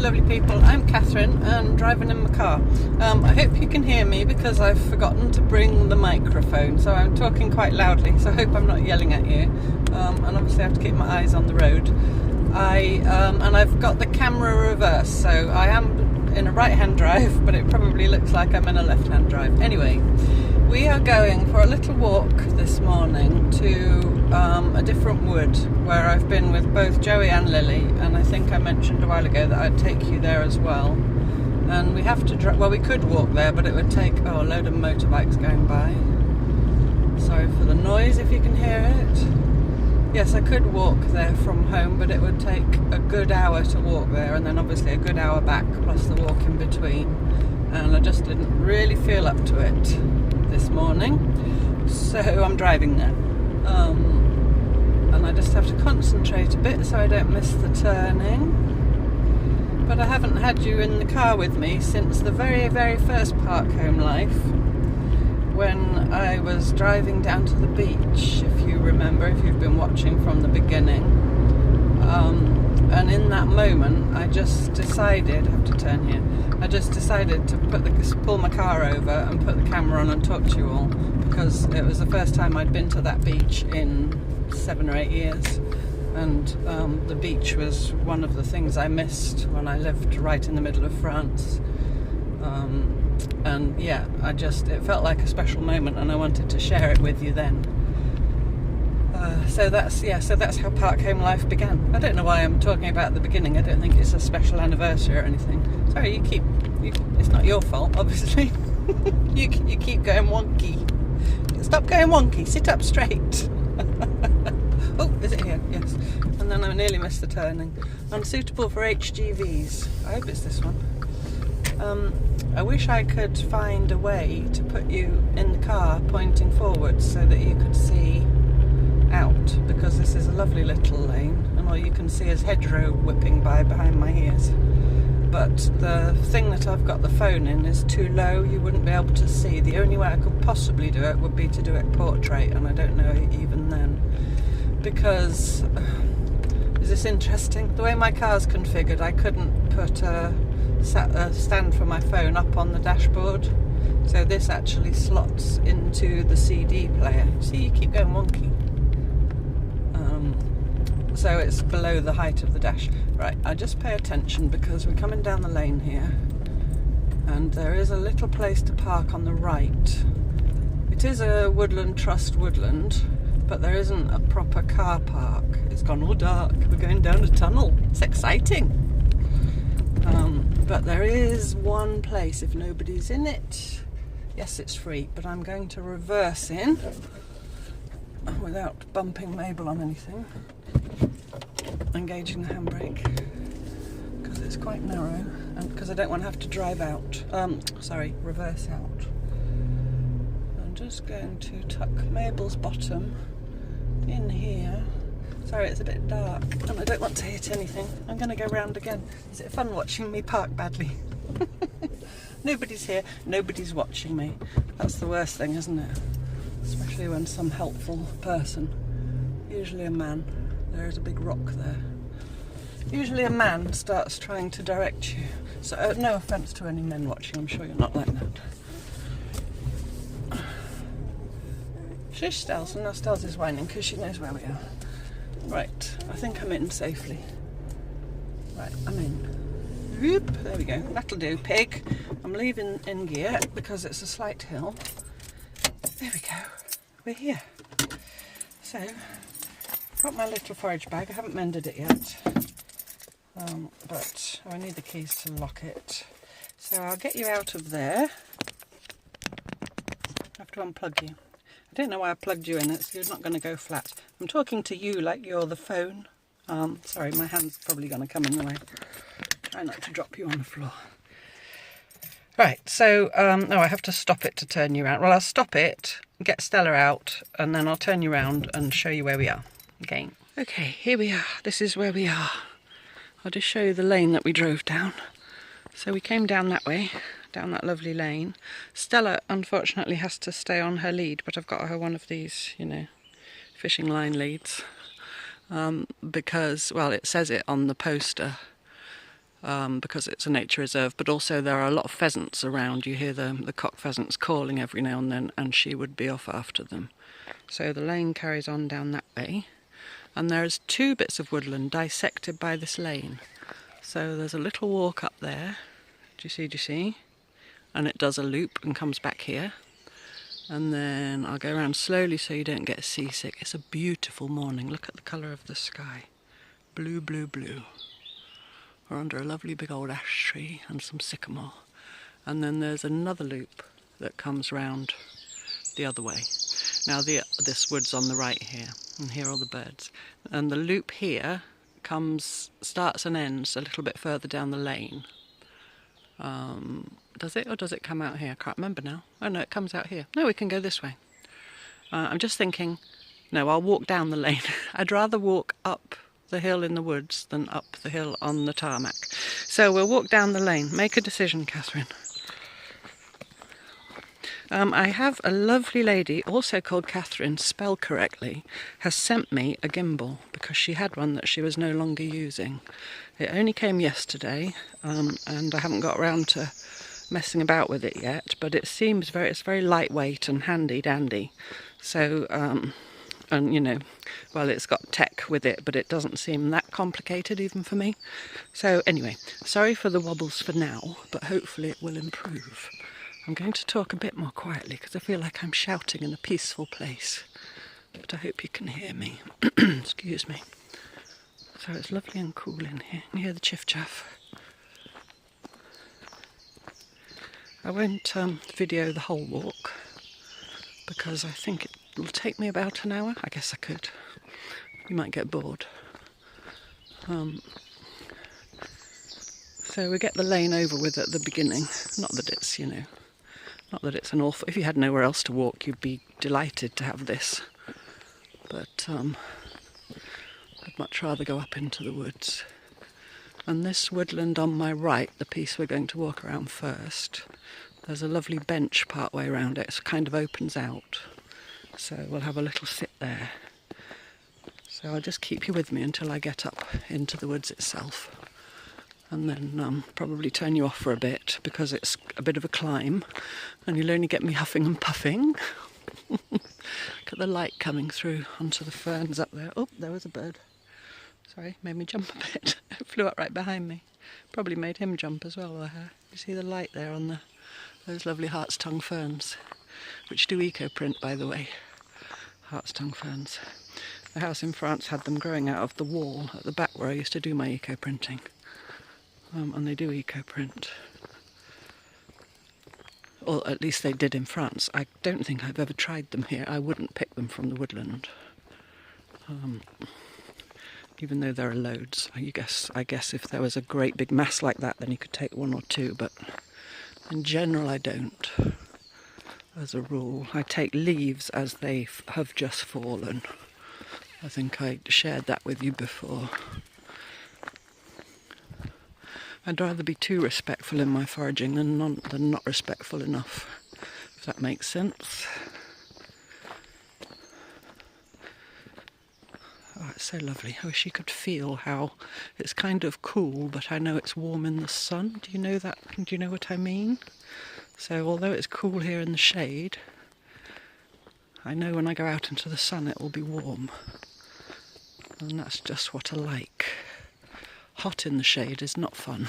lovely people. I'm Catherine and driving in my car. I hope you can hear me because I've forgotten to bring the microphone, so I'm talking quite loudly, so I hope I'm not yelling at you. And obviously I have to keep my eyes on the road. And I've got the camera reversed, so I am in a right-hand drive, but it probably looks like I'm in a left-hand drive. Anyway, we are going for a little walk this morning to a different wood where I've been with both Joey and Lily, and I think I mentioned a while ago that I'd take you there as well. And we have to well, we could walk there, but it would take a load of motorbikes going by. Sorry for the noise if you can hear it. Yes, I could walk there from home, but it would take a good hour to walk there, and then obviously a good hour back plus the walk in between, and I just didn't really feel up to it this morning, so I'm driving now. And I just have to concentrate a bit so I don't miss the turning. But I haven't had you in the car with me since the very, very first Park Home Life, when I was driving down to the beach, if you remember, if you've been watching from the beginning. And in that moment I just decided, I have to turn here, I just decided to pull my car over and put the camera on and talk to you all, because it was the first time I'd been to that beach in 7 or 8 years, and the beach was one of the things I missed when I lived right in the middle of France. And yeah, it felt like a special moment, and I wanted to share it with you then. So that's how Park Home Life began. I don't know why I'm talking about the beginning. I don't think it's a special anniversary or anything. Sorry, it's not your fault, obviously. you keep going wonky. Stop going wonky. Sit up straight. Oh, is it here? Yes. And then I nearly missed the turning. Unsuitable for HGVs. I hope it's this one. I wish I could find a way to put you in the car pointing forwards so that you could see out, because this is a lovely little lane and all you can see is hedgerow whipping by behind my ears. But the thing that I've got the phone in is too low, you wouldn't be able to see. The only way I could possibly do it would be to do it portrait, and I don't know even then, because is this interesting? The way my car's configured, I couldn't put a stand for my phone up on the dashboard, so this actually slots into the CD player. See, you keep going wonky. So it's below the height of the dash. Right, I just pay attention because we're coming down the lane here, and there is a little place to park on the right. It is a woodland trust woodland, but there isn't a proper car park. It's gone all dark. We're going down a tunnel. It's exciting. But there is one place if nobody's in it. Yes, it's free, but I'm going to reverse in without bumping Mabel on anything. Engaging the handbrake because it's quite narrow, and because I don't want to have to drive out. Reverse out. I'm just going to tuck Mabel's bottom in here. Sorry, it's a bit dark and I don't want to hit anything. I'm going to go round again. Is it fun watching me park badly? Nobody's here, nobody's watching me. That's the worst thing, isn't it? Especially when some helpful person, usually a man, there is a big rock there. Usually a man starts trying to direct you. So no offence to any men watching, I'm sure you're not like that. Shush, Stels, and now Stels is whining because she knows where we are. Right, I think I'm in safely. Right, I'm in. Whoop, there we go, that'll do, pig. I'm leaving in gear because it's a slight hill. There we go, we're here. So, got my little forage bag. I haven't mended it yet, but I need the keys to lock it. So I'll get you out of there. I have to unplug you. I don't know why I plugged you in, you're not going to go flat. I'm talking to you like you're the phone. Sorry, my hand's probably going to come in the way. Try not to drop you on the floor. Right, so, no, I have to stop it to turn you around. Well, I'll stop it, get Stella out, and then I'll turn you around and show you where we are. Okay, here we are. This is where we are. I'll just show you the lane that we drove down. So we came down that way, down that lovely lane. Stella, unfortunately, has to stay on her lead, but I've got her one of these, fishing line leads. Because, well, it says it on the poster, because it's a nature reserve, but also there are a lot of pheasants around. You hear the cock pheasants calling every now and then, and she would be off after them. So the lane carries on down that way, and there's 2 bits of woodland dissected by this lane. So there's a little walk up there, do you see? And it does a loop and comes back here. And then I'll go around slowly so you don't get seasick. It's a beautiful morning. Look at the colour of the sky. Blue, blue, blue. We're under a lovely big old ash tree and some sycamore. And then there's another loop that comes round the other way. Now this wood's on the right here, and here are the birds. And the loop here starts and ends a little bit further down the lane. Does it, or does it come out here? I can't remember now. Oh no, it comes out here. No, we can go this way. I'm just thinking, no, I'll walk down the lane. I'd rather walk up the hill in the woods than up the hill on the tarmac. So we'll walk down the lane. Make a decision, Catherine. I have a lovely lady, also called Catherine, spelled correctly, has sent me a gimbal because she had one that she was no longer using. It only came yesterday, and I haven't got around to messing about with it yet, but it seems it's very lightweight and handy dandy. So, and you know, well, it's got tech with it, but it doesn't seem that complicated even for me. So anyway, sorry for the wobbles for now, but hopefully it will improve. I'm going to talk a bit more quietly because I feel like I'm shouting in a peaceful place, but I hope you can hear me. Excuse me. So it's lovely and cool in here. You hear the chiff-chaff. I won't video the whole walk because I think it will take me about an hour. I guess I could. You might get bored. So we get the lane over with at the beginning. Not that it's, you know, not that it's an awful... If you had nowhere else to walk, you'd be delighted to have this. But I'd much rather go up into the woods. And this woodland on my right, the piece we're going to walk around first, there's a lovely bench part way around it. It kind of opens out. So we'll have a little sit there. So I'll just keep you with me until I get up into the woods itself. And then probably turn you off for a bit because it's a bit of a climb and you'll only get me huffing and puffing. Look at the light coming through onto the ferns up there. Oh, there was a bird. Sorry, made me jump a bit. It flew up right behind me. Probably made him jump as well. You see the light there on those lovely hart's tongue ferns, which do eco-print, by the way. Hart's tongue ferns. The house in France had them growing out of the wall at the back where I used to do my eco-printing. And they do eco-print. Or at least they did in France. I don't think I've ever tried them here. I wouldn't pick them from the woodland. Even though there are loads. I guess if there was a great big mass like that, then you could take 1 or 2, but in general I don't. As a rule, I take leaves as they have just fallen. I think I shared that with you before. I'd rather be too respectful in my foraging than not respectful enough, if that makes sense. Oh, it's so lovely. I wish you could feel how it's kind of cool, but I know it's warm in the sun. Do you know that? Do you know what I mean? So although it's cool here in the shade, I know when I go out into the sun it will be warm. And that's just what I like. Hot in the shade is not fun.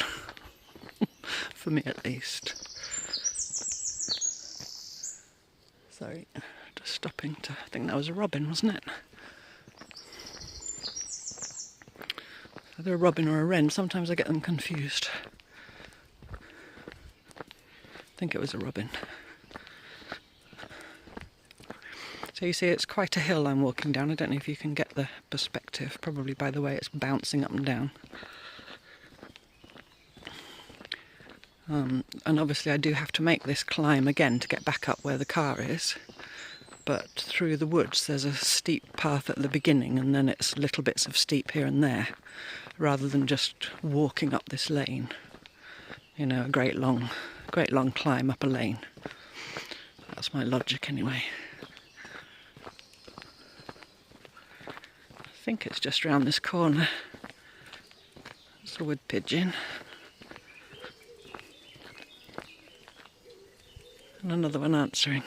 For me at least. Sorry, just stopping to... I think that was a robin, wasn't it? Either a robin or a wren. Sometimes I get them confused. I think it was a robin. So you see it's quite a hill I'm walking down. I don't know if you can get the perspective, probably by the way it's bouncing up and down. And obviously I do have to make this climb again to get back up where the car is. But through the woods there's a steep path at the beginning and then it's little bits of steep here and there, rather than just walking up this lane. You know, a great long climb up a lane. That's my logic anyway. I think it's just round this corner. It's a wood pigeon. And another one answering.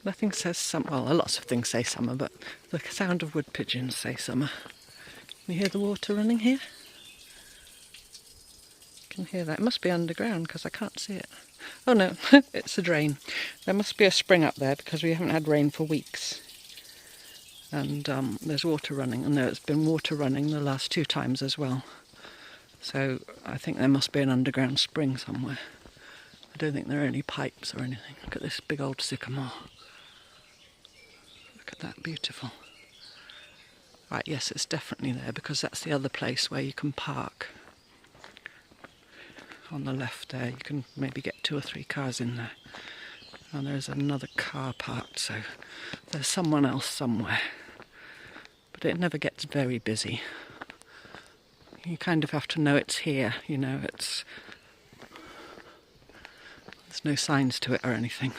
Nothing says summer. Well, lots of things say summer, but the sound of wood pigeons say summer. Can you hear the water running here? You can hear that. It must be underground because I can't see it. Oh no, it's a drain. There must be a spring up there because we haven't had rain for weeks. And there's water running, and there's been water running the last 2 times as well. So I think there must be an underground spring somewhere. I don't think there are any pipes or anything. Look at this big old sycamore. Look at that, beautiful. Right, yes, it's definitely there because that's the other place where you can park. On the left there, you can maybe get 2 or 3 cars in there. And there's another car parked, so there's someone else somewhere. But it never gets very busy. You kind of have to know it's here, you know, there's no signs to it or anything.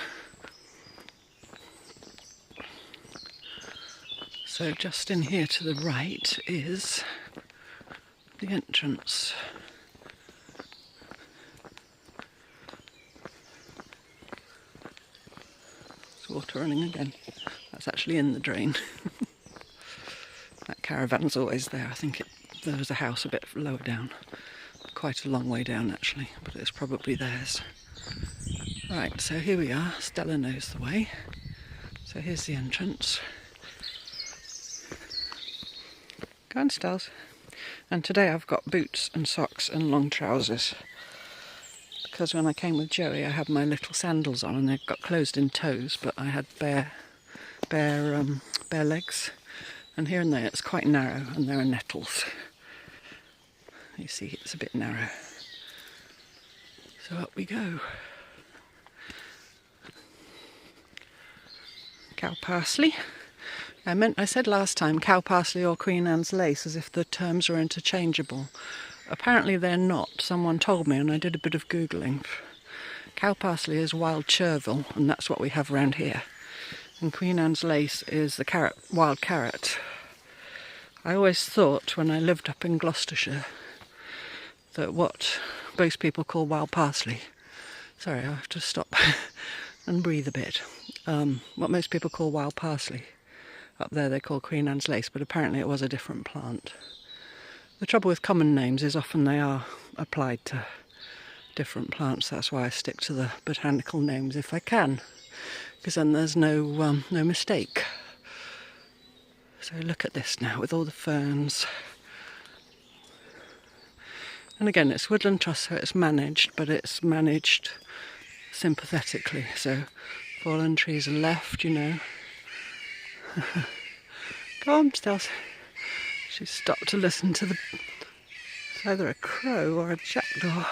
So just in here to the right is the entrance. There's water running again. That's actually in the drain. That caravan's always there. I think there was a house a bit lower down. Quite a long way down actually, but it's probably theirs. Right, so here we are. Stella knows the way. So here's the entrance. Go on, Stells. And today I've got boots and socks and long trousers. Because when I came with Joey I had my little sandals on and they've got closed-in toes, but I had bare legs. And here and there it's quite narrow and there are nettles. You see it's a bit narrow. So up we go. Cow parsley. I said last time cow parsley or Queen Anne's lace as if the terms were interchangeable. Apparently they're not. Someone told me and I did a bit of Googling. Cow parsley is wild chervil and that's what we have around here. And Queen Anne's lace is the wild carrot. I always thought when I lived up in Gloucestershire that what most people call wild parsley, sorry I have to stop and breathe a bit, what most people call wild parsley, up there they call Queen Anne's lace, but apparently it was a different plant. The trouble with common names is often they are applied to different plants, that's why I stick to the botanical names if I can. Because then there's no mistake. So look at this now with all the ferns. And again, it's woodland trust, so it's managed, but it's managed sympathetically. So fallen trees are left, you know. Go on, Stels. She's stopped to listen to it's either a crow or a jackdaw.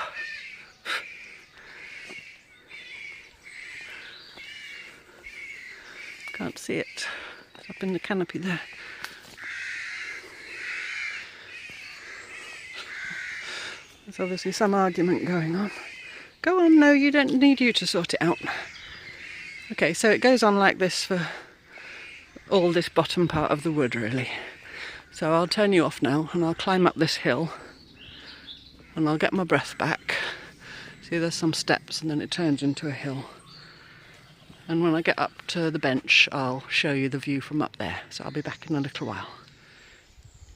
Can't see it. It's up in the canopy there. There's obviously some argument going on. Go on, no, you don't need you to sort it out. Okay, so it goes on like this for all this bottom part of the wood, really. So I'll turn you off now and I'll climb up this hill and I'll get my breath back. See, there's some steps and then it turns into a hill. And when I get up to the bench, I'll show you the view from up there. So I'll be back in a little while.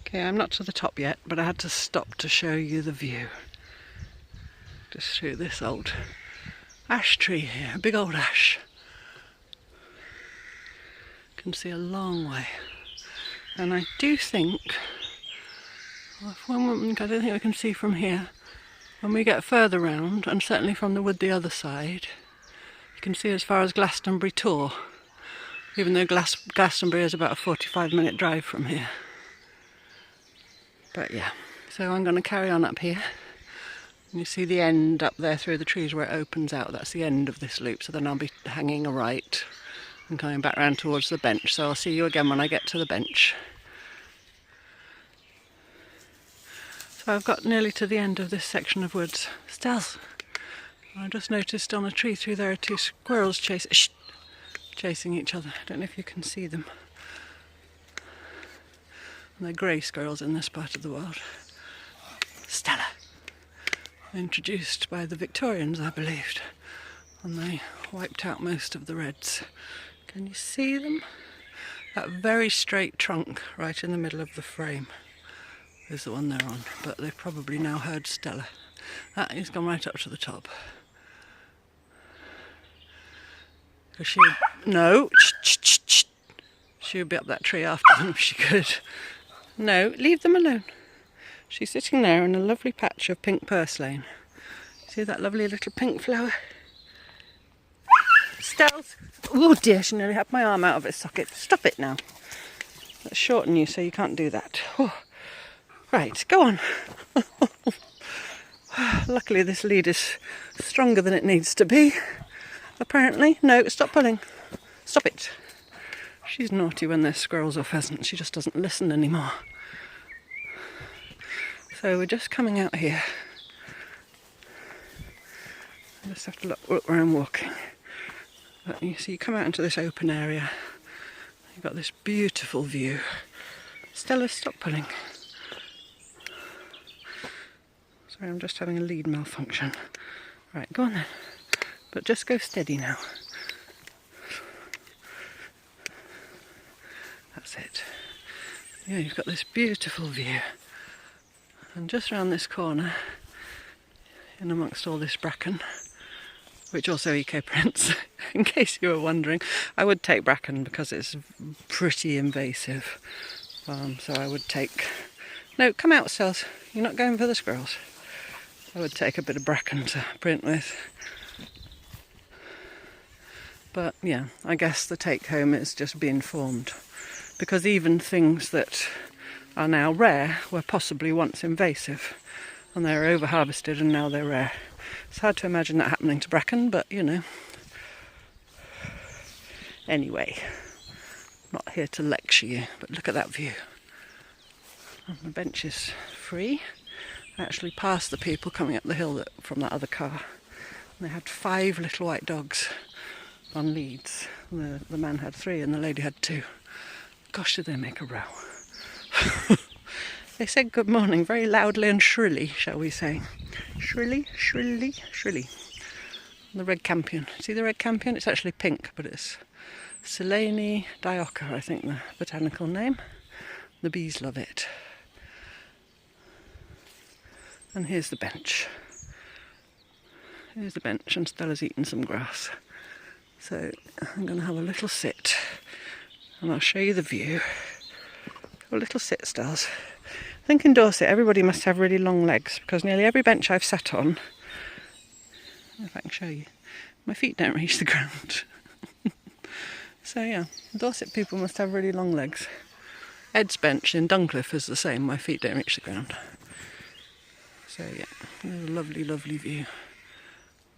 Okay, I'm not to the top yet, but I had to stop to show you the view. Just through this old ash tree here, a big old ash. You can see a long way. And I do think, I don't think we can see from here, when we get further round, and certainly from the wood the other side, you can see as far as Glastonbury Tor, even though Glastonbury is about a 45-minute drive from here. But yeah, so I'm going to carry on up here. And you see the end up there through the trees where it opens out, that's the end of this loop, so then I'll be hanging a right and coming back round towards the bench, so I'll see you again when I get to the bench. So I've got nearly to the end of this section of woods. Stels! I just noticed on a tree through there are 2 squirrels chasing each other. I don't know if you can see them. And they're grey squirrels in this part of the world. Stella! Introduced by the Victorians, I believed. And they wiped out most of the reds. Can you see them? That very straight trunk right in the middle of the frame is the one they're on, but they've probably now heard Stella. He's gone right up to the top. No, she would be up that tree after them if she could. No, leave them alone. She's sitting there in a lovely patch of pink purslane. See that lovely little pink flower? Stells! Oh dear, she nearly had my arm out of its socket. Stop it now. Let's shorten you so you can't do that. Oh. Right, go on. Luckily this lead is stronger than it needs to be. Apparently. No, stop pulling. Stop it. She's naughty when there's squirrels or pheasants. She just doesn't listen anymore. So we're just coming out here. I just have to look where I'm walking. But you see, you come out into this open area. You've got this beautiful view. Stella, stop pulling. Sorry, I'm just having a lead malfunction. Right, go on then. But just go steady now. That's it. Yeah, you've got this beautiful view. And just round this corner, in amongst all this bracken, which also eco-prints, in case you were wondering. I would take bracken because it's pretty invasive. So I would take... No, come out, Stells. You're not going for the squirrels. I would take a bit of bracken to print with. But yeah, I guess the take home is just be informed. Because even things that are now rare were possibly once invasive. And they were over-harvested and now they're rare. It's hard to imagine that happening to bracken, but you know. Anyway, I'm not here to lecture you, but look at that view. And the bench is free. I actually passed the people coming up the hill from that other car. And they had 5 little white dogs on leads. The man had 3 and the lady had 2. Gosh, did they make a row. They said good morning very loudly and shrilly, shall we say. Shrilly, shrilly, shrilly. The red campion. See the red campion? It's actually pink, but it's Silene dioica, I think the botanical name. The bees love it. And here's the bench. Here's the bench, and Stella's eaten some grass. So I'm going to have a little sit, and I'll show you the view. A little sit, Stells. I think in Dorset everybody must have really long legs, because nearly every bench I've sat on, if I can show you, my feet don't reach the ground. So yeah, Dorset people must have really long legs. Ed's bench in Duncliffe is the same, my feet don't reach the ground. So yeah, there's a lovely, lovely view.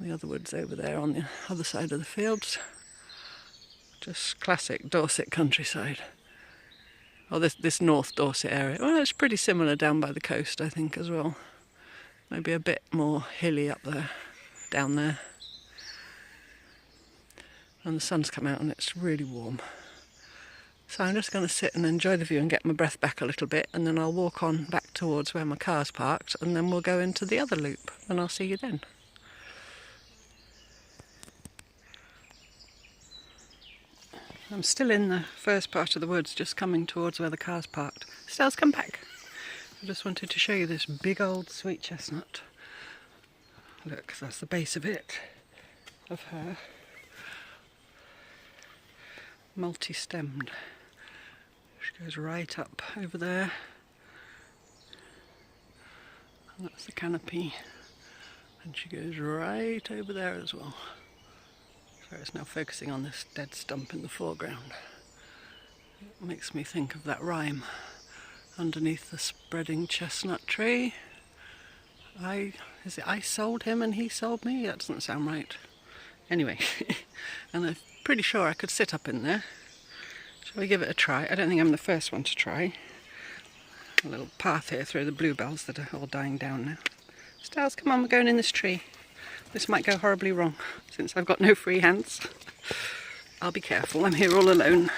The other woods over there on the other side of the fields. Just classic Dorset countryside. Oh, this North Dorset area. Well, it's pretty similar down by the coast, I think, as well. Maybe a bit more hilly up there, down there. And the sun's come out and it's really warm. So I'm just going to sit and enjoy the view and get my breath back a little bit, and then I'll walk on back towards where my car's parked, and then we'll go into the other loop, and I'll see you then. I'm still in the first part of the woods, just coming towards where the car's parked. Stells, come back. I just wanted to show you this big old sweet chestnut. Look, that's the base of it, of her. Multi-stemmed. She goes right up over there. And that's the canopy. And she goes right over there as well. So it's now focusing on this dead stump in the foreground. It makes me think of that rhyme. Underneath the spreading chestnut tree. I sold him and he sold me? That doesn't sound right. Anyway, and I'm pretty sure I could sit up in there. Shall we give it a try? I don't think I'm the first one to try. A little path here through the bluebells that are all dying down now. Stells, come on, we're going in this tree. This might go horribly wrong, since I've got no free hands. I'll be careful, I'm here all alone.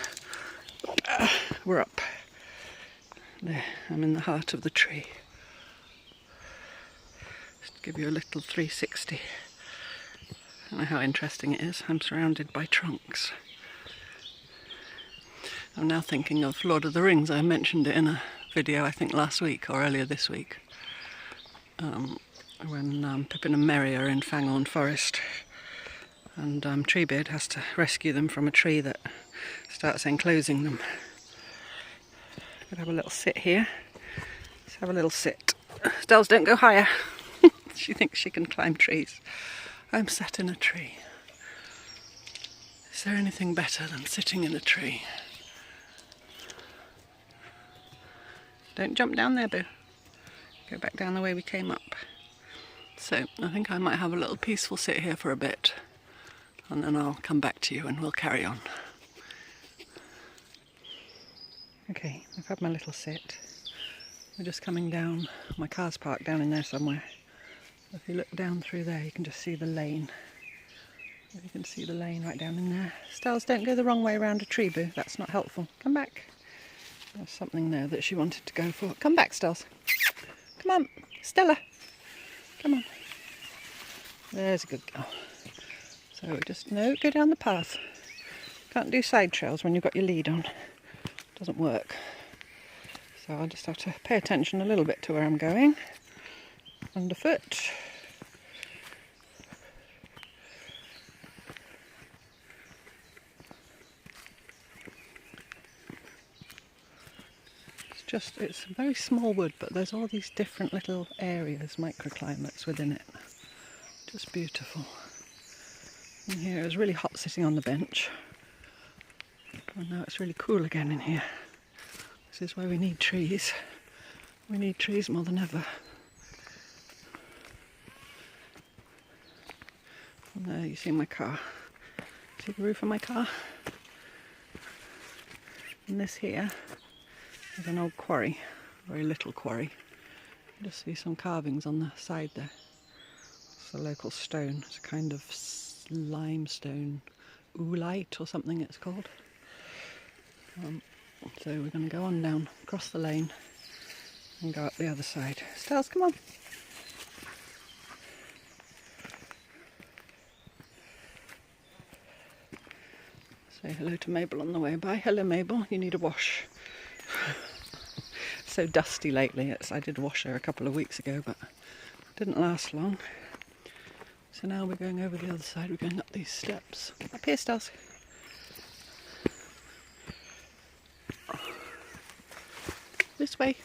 We're up. There, I'm in the heart of the tree. Just give you a little 360. don't know how interesting it is. I'm surrounded by trunks. I'm now thinking of Lord of the Rings. I mentioned it in a video, I think last week or earlier this week, when Pippin and Merry are in Fangorn Forest, and Treebeard has to rescue them from a tree that starts enclosing them. Could have a little sit here. Let's have a little sit. Stells, don't go higher. She thinks she can climb trees. I'm sat in a tree. Is there anything better than sitting in a tree? Don't jump down there, Boo. Go back down the way we came up. So I think I might have a little peaceful sit here for a bit, and then I'll come back to you and we'll carry on. Okay, I've had my little sit. We're just coming down. My car's parked down in there somewhere. If you look down through there, you can just see the lane. You can see the lane right down in there. Stells, don't go the wrong way around a tree, Boo. That's not helpful. Come back. There's something there that she wanted to go for. Come back, Stells. Come on, Stella. Come on. There's a good girl. So just, no, go down the path. Can't do side trails when you've got your lead on. Doesn't work. So I'll just have to pay attention a little bit to where I'm going. Underfoot. It's a very small wood, but there's all these different little areas, microclimates within it. Just beautiful. And here it was really hot sitting on the bench. And now it's really cool again in here. This is why we need trees. We need trees more than ever. And there you see my car. See the roof of my car? And this here is an old quarry, very little quarry. You just see some carvings on the side there. It's a local stone. It's a kind of limestone oolite or something it's called. So we're going to go on down, across the lane and go up the other side. Stells, come on. Say hello to Mabel on the way by. Hello Mabel, you need a wash. So dusty lately. I did wash her a couple of weeks ago, but it didn't last long. So now we're going over the other side. We're going up these steps. Up here, Stells. This way.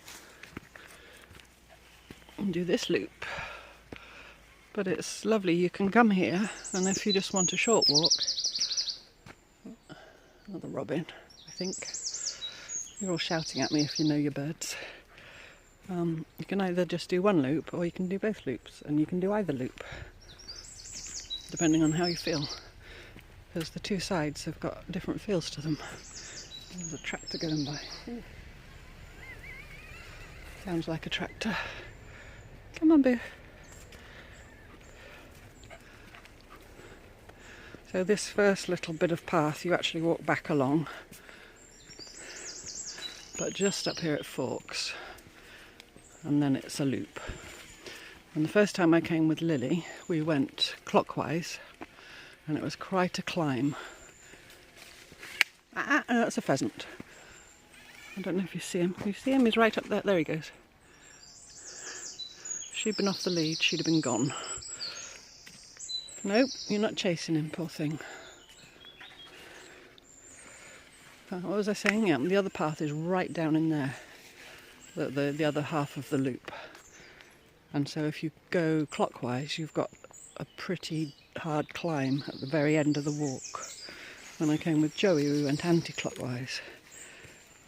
And do this loop. But it's lovely. You can come here, and if you just want a short walk, another robin, I think. You're all shouting at me if you know your birds. You can either just do one loop or you can do both loops, and you can do either loop depending on how you feel, because the two sides have got different feels to them. There's a tractor going by. Ooh. Sounds like a tractor. Come on, Boo. So this first little bit of path you actually walk back along, but just up here it forks, and then it's a loop. And the first time I came with Lily, we went clockwise, and it was quite a climb. No, that's a pheasant. I don't know if you see him. You see him? He's right up there. There he goes. If she'd been off the lead, she'd have been gone. Nope, you're not chasing him, poor thing. What was I saying? Yeah, the other path is right down in there. The other half of the loop. And so if you go clockwise, you've got a pretty hard climb at the very end of the walk. When I came with Joey, we went anti-clockwise.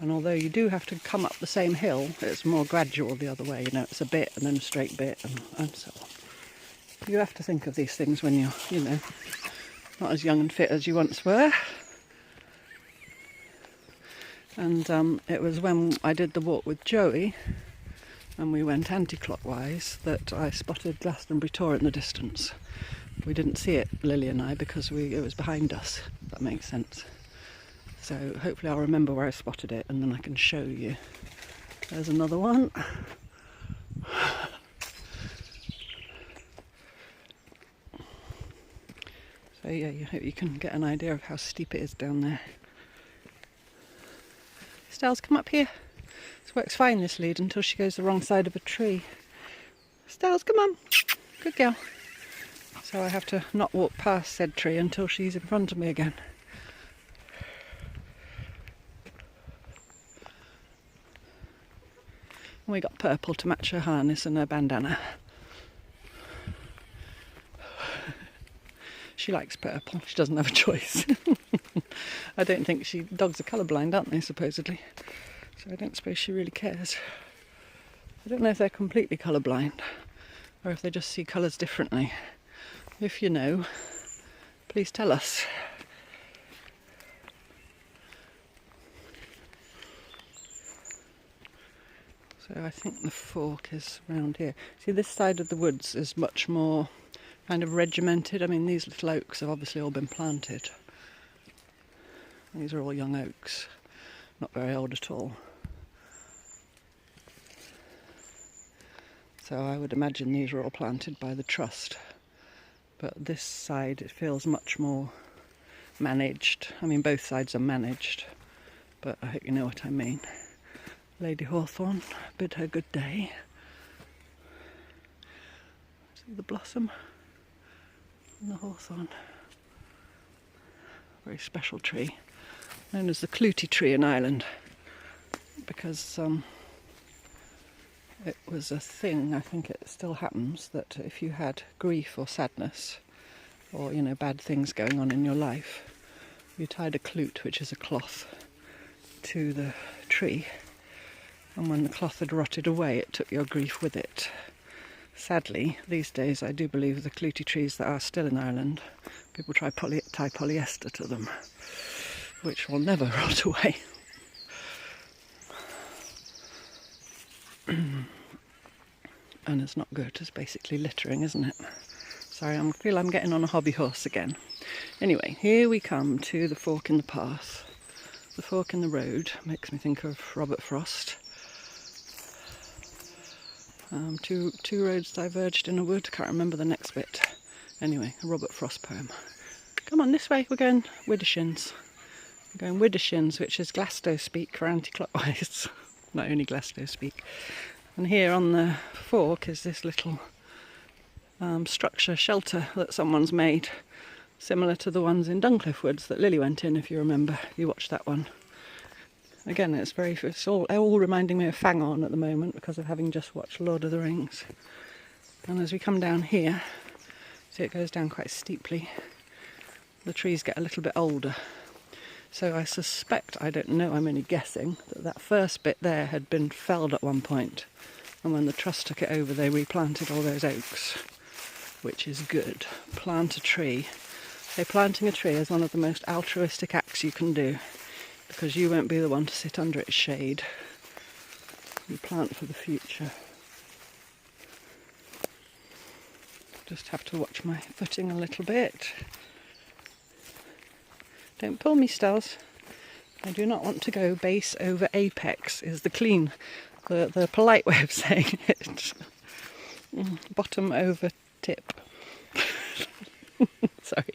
And although you do have to come up the same hill, it's more gradual the other way. You know, it's a bit and then a straight bit and so on. You have to think of these things when you're, you know, not as young and fit as you once were. And it was when I did the walk with Joey, and we went anti-clockwise, that I spotted Glastonbury Tor in the distance. We didn't see it, Lily and I, because it was behind us, if that makes sense. So hopefully I'll remember where I spotted it, and then I can show you. There's another one. So yeah, you hope you can get an idea of how steep it is down there. Stell's, come up here. This works fine, this lead, until she goes the wrong side of a tree. Stell's, come on. Good girl. So I have to not walk past said tree until she's in front of me again. And we got purple to match her harness and her bandana. She likes purple. She doesn't have a choice. I don't think dogs are colourblind, aren't they, supposedly? So I don't suppose she really cares. I don't know if they're completely colourblind or if they just see colours differently. If you know, please tell us. So I think the fork is round here. See, this side of the woods is much more kind of regimented. I mean, these little oaks have obviously all been planted. These are all young oaks, not very old at all. So I would imagine these were all planted by the trust. But this side, it feels much more managed. I mean, both sides are managed, but I hope you know what I mean. Lady Hawthorn, bid her good day. See the blossom and the hawthorn. Very special tree, known as the Clootie tree in Ireland, because it was a thing, I think it still happens, that if you had grief or sadness or, you know, bad things going on in your life, you tied a clute, which is a cloth, to the tree, and when the cloth had rotted away, it took your grief with it. Sadly, these days I do believe the Clootie trees that are still in Ireland, people tie polyester to them, which will never rot away. And it's not good. It's basically littering, isn't it? Sorry, I feel I'm getting on a hobby horse again. Anyway, here we come to the fork in the path. The fork in the road makes me think of Robert Frost. Two roads diverged in a wood. Can't remember the next bit. Anyway, a Robert Frost poem. Come on, this way. We're going Widdershins. We're going Widdershins, which is Glasgow speak for anti-clockwise. Not only Glasgow speak. And here on the fork is this little structure, shelter that someone's made, similar to the ones in Duncliffe Woods that Lily went in, if you remember. You watched that one. Again, it's all reminding me of Fangorn at the moment because of having just watched Lord of the Rings. And as we come down here, see it goes down quite steeply. The trees get a little bit older. So I suspect, I don't know, I'm only guessing, that first bit there had been felled at one point. And when the trust took it over, they replanted all those oaks, which is good. Plant a tree. So planting a tree is one of the most altruistic acts you can do, because you won't be the one to sit under its shade. You plant for the future. Just have to watch my footing a little bit. Don't pull me, Stells. I do not want to go base over apex, is the polite way of saying it. Bottom over tip. Sorry.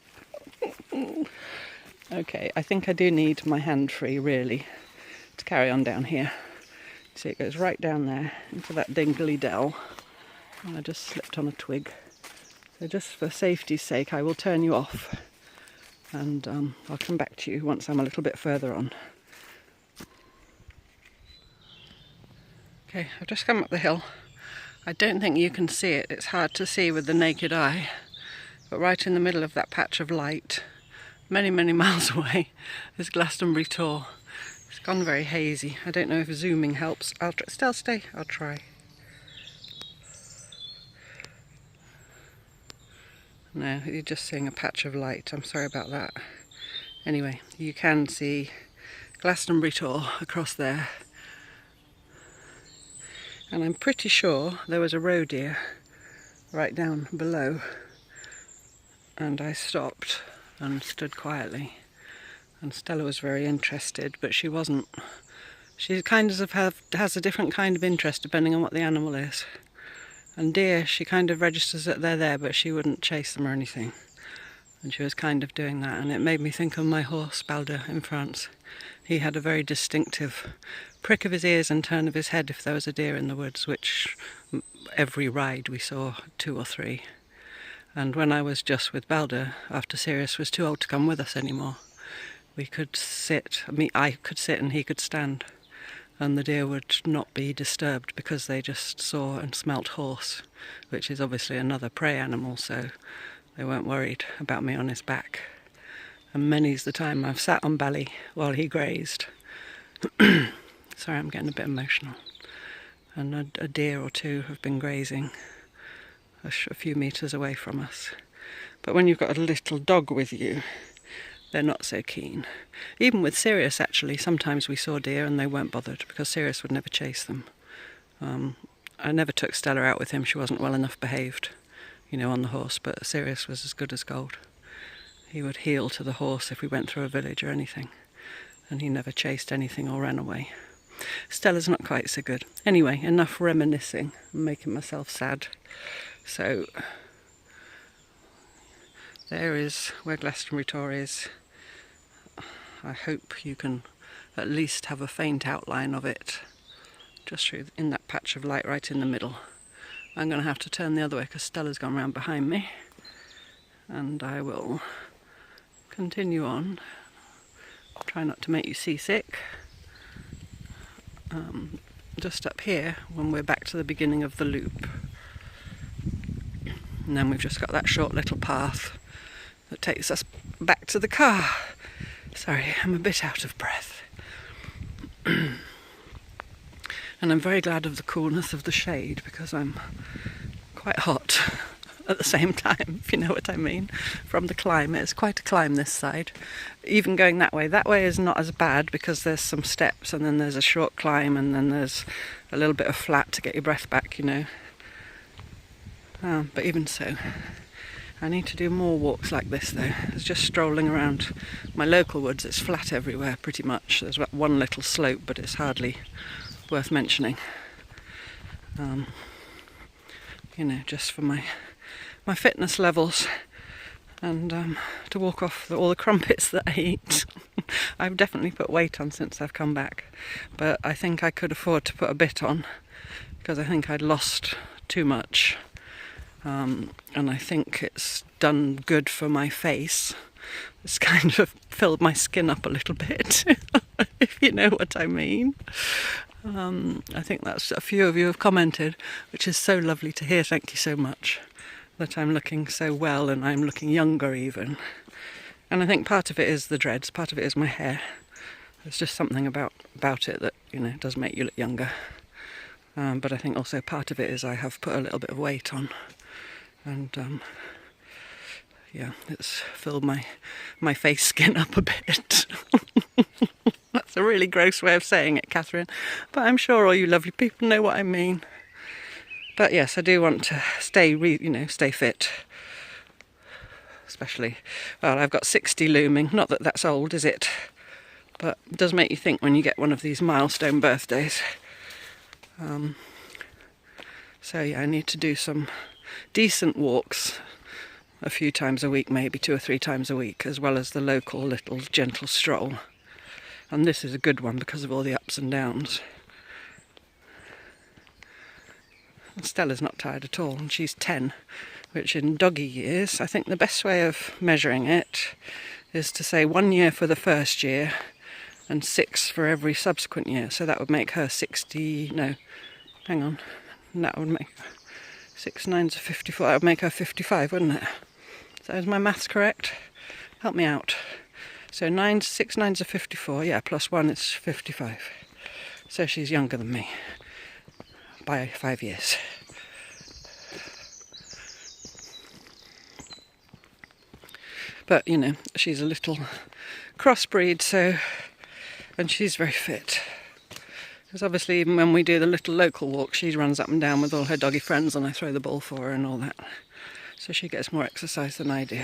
Okay, I think I do need my hand free, really, to carry on down here. See, it goes right down there into that dingly dell. And I just slipped on a twig. So just for safety's sake, I will turn you off. And I'll come back to you once I'm a little bit further on. Okay, I've just come up the hill. I don't think you can see it. It's hard to see with the naked eye. But right in the middle of that patch of light, many, many miles away, is Glastonbury Tor. It's gone very hazy. I don't know if zooming helps. Still stay. I'll try. No, you're just seeing a patch of light. I'm sorry about that. Anyway, you can see Glastonbury Tor across there. And I'm pretty sure there was a roe deer right down below. And I stopped and stood quietly. And Stella was very interested, but she wasn't. She kind of has a different kind of interest depending on what the animal is. And deer, she kind of registers that they're there, but she wouldn't chase them or anything. and she was kind of doing that, and it made me think of my horse Balder in France. He had a very distinctive prick of his ears and turn of his head if there was a deer in the woods, which every ride we saw 2 or 3. And when I was just with Balder, after Sirius was too old to come with us anymore, we could sit, I could sit and he could stand, and the deer would not be disturbed because they just saw and smelt horse, which is obviously another prey animal, so they weren't worried about me on his back. And many's the time I've sat on Bally while he grazed. Sorry, I'm getting a bit emotional. And a deer or 2 have been grazing a few metres away from us. But when you've got a little dog with you, they're not so keen. Even with Sirius, actually, sometimes we saw deer and they weren't bothered because Sirius would never chase them. I never took Stella out with him. She wasn't well enough behaved, on the horse, but Sirius was as good as gold. He would heel to the horse if we went through a village or anything, and he never chased anything or ran away. Stella's not quite so good. Anyway, enough reminiscing. I'm making myself sad. So, there is where Glastonbury Tor is. I hope you can at least have a faint outline of it, just through in that patch of light right in the middle. I'm going to have to turn the other way because Stella's gone round behind me, and I will continue on. Try not to make you seasick. Just up here when we're back to the beginning of the loop, and then we've just got that short little path that takes us back to the car. Sorry, I'm a bit out of breath. And I'm very glad of the coolness of the shade because I'm quite hot at the same time, if you know what I mean, from the climb. It's quite a climb this side. Even going that way is not as bad because there's some steps and then there's a short climb and then there's a little bit of flat to get your breath back, But even so, I need to do more walks like this though. It's just strolling around my local woods. It's flat everywhere pretty much. There's about one little slope, but it's hardly worth mentioning. Just for my fitness levels and to walk off all the crumpets that I eat. I've definitely put weight on since I've come back, but I think I could afford to put a bit on because I think I'd lost too much. And I think it's done good for my face. It's kind of filled my skin up a little bit, if you know what I mean. I think that's a few of you have commented, which is so lovely to hear. Thank you so much. That I'm looking so well and I'm looking younger even. And I think part of it is the dreads, part of it is my hair. There's just something about it that, does make you look younger. But I think also part of it is I have put a little bit of weight on. And it's filled my face skin up a bit. That's a really gross way of saying it, Catherine, but I'm sure all you lovely people know what I mean. But yes, I do want to stay fit. Especially, I've got 60 looming. Not that that's old, is it? But it does make you think when you get one of these milestone birthdays. So yeah, I need to do some decent walks a few times a week, maybe 2 or 3 times a week, as well as the local little gentle stroll. And this is a good one because of all the ups and downs. And Stella's not tired at all, and she's 10, which in doggy years, I think the best way of measuring it is to say 1 year for the first year and 6 for every subsequent year. So that would make her 60, no, hang on, that would make 6 9s are 54, that would make her 55, wouldn't it? So is my maths correct? Help me out. So 6 9s are 54, yeah, plus 1 is 55. So she's younger than me by 5 years. But, she's a little crossbreed, and she's very fit. Because obviously even when we do the little local walk, she runs up and down with all her doggy friends and I throw the ball for her and all that. So she gets more exercise than I do.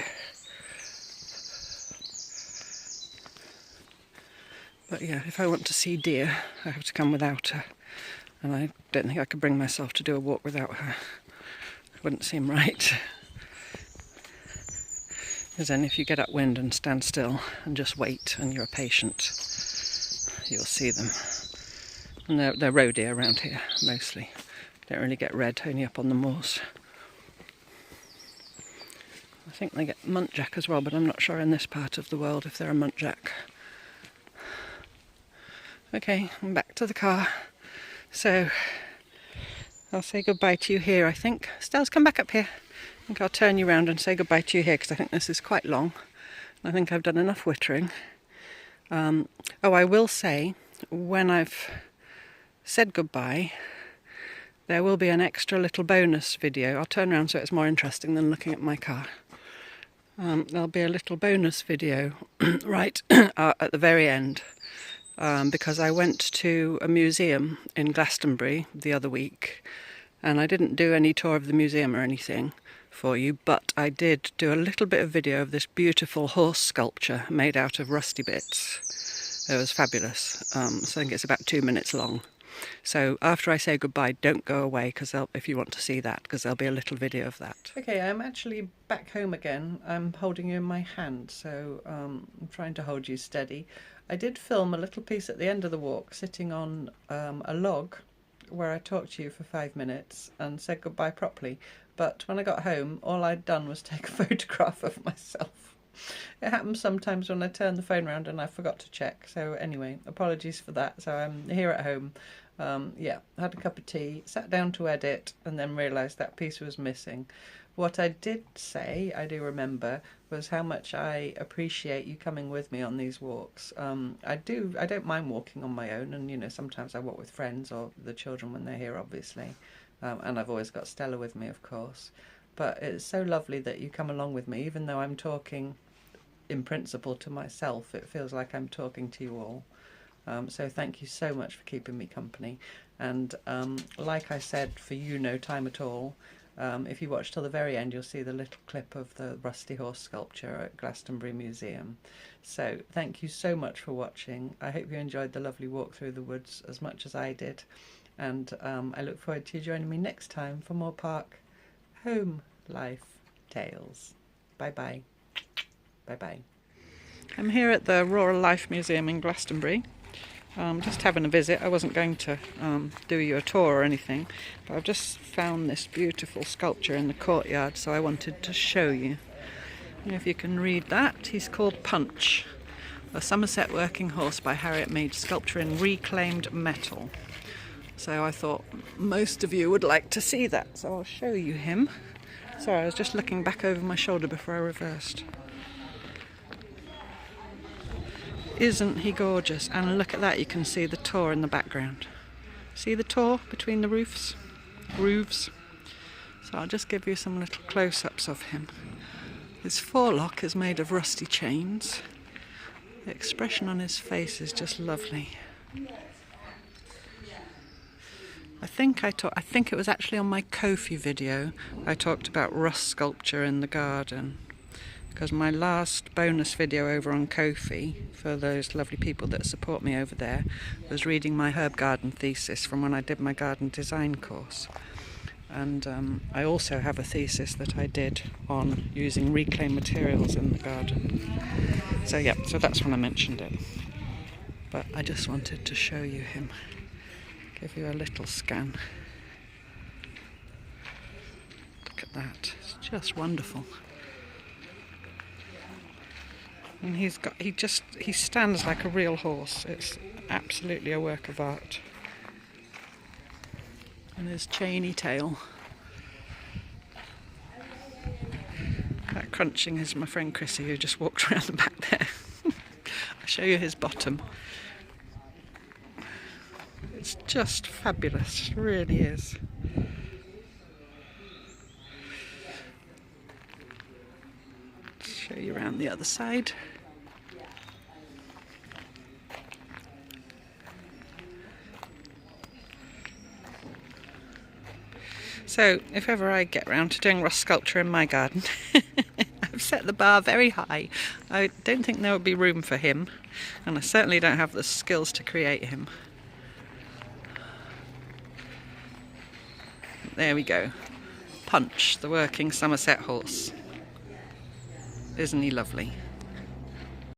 But yeah, if I want to see deer, I have to come without her. And I don't think I could bring myself to do a walk without her. It wouldn't seem right. Because then if you get upwind and stand still and just wait and you're patient, you'll see them. And they're roe deer around here, mostly. Don't really get red, only up on the moors. I think they get muntjac as well, but I'm not sure in this part of the world if they're a muntjac. Okay, I'm back to the car. So, I'll say goodbye to you here, I think. Stell's, come back up here. I think I'll turn you round and say goodbye to you here, because I think this is quite long. I think I've done enough wittering. Oh, I will say, when I've said goodbye, there will be an extra little bonus video. I'll turn around so it's more interesting than looking at my car. There'll be a little bonus video right at the very end, because I went to a museum in Glastonbury the other week, and I didn't do any tour of the museum or anything for you, but I did do a little bit of video of this beautiful horse sculpture made out of rusty bits. It was fabulous. So I think it's about 2 minutes long. So after I say goodbye, don't go away, because if you want to see that, because there'll be a little video of that. Okay, I'm actually back home again. I'm holding you in my hand, so I'm trying to hold you steady. I did film a little piece at the end of the walk, sitting on a log, where I talked to you for 5 minutes and said goodbye properly. But when I got home, all I'd done was take a photograph of myself. It happens sometimes when I turn the phone around and I forgot to check. So anyway, apologies for that. So I'm here at home. Yeah, had a cup of tea, sat down to edit, and then realised that piece was missing. What I did say, I do remember, was how much I appreciate you coming with me on these walks. I don't mind walking on my own, and you know, sometimes I walk with friends or the children when they're here, obviously. And I've always got Stella with me, of course. But it's so lovely that you come along with me, even though I'm talking in principle to myself. It feels like I'm talking to you all. So thank you so much for keeping me company. And like I said, for you, no time at all. If you watch till the very end, you'll see the little clip of the rusty horse sculpture at Glastonbury Museum. So thank you so much for watching. I hope you enjoyed the lovely walk through the woods as much as I did. And I look forward to you joining me next time for more park home life tales. Bye-bye. Bye-bye. I'm here at the Rural Life Museum in Glastonbury. Just having a visit. I wasn't going to do you a tour or anything, but I've just found this beautiful sculpture in the courtyard, so I wanted to show you. And if you can read that, he's called Punch, a Somerset working horse by Harriet Mead, sculpture in reclaimed metal. So I thought most of you would like to see that, so I'll show you him. Sorry, I was just looking back over my shoulder before I reversed. Isn't he gorgeous? And look at that, you can see the tor in the background. See the tor between the roofs? So I'll just give you some little close-ups of him. His forelock is made of rusty chains. The expression on his face is just lovely. I think it was actually on my Ko-fi video I talked about rust sculpture in the garden, because my last bonus video over on Ko-fi, for those lovely people that support me over there, was reading my herb garden thesis from when I did my garden design course. And I also have a thesis that I did on using reclaimed materials in the garden. So yeah, so that's when I mentioned it. But I just wanted to show you him. Give you a little scan. Look at that, it's just wonderful. And he stands like a real horse. It's absolutely a work of art. And his chainy tail. That crunching is my friend Chrissy, who just walked around the back there. I'll show you his bottom. It's just fabulous, it really is. Show you around the other side. So, if ever I get round to doing rust sculpture in my garden, I've set the bar very high. I don't think there would be room for him, and I certainly don't have the skills to create him. There we go. Punch, the working Somerset horse. Isn't he lovely?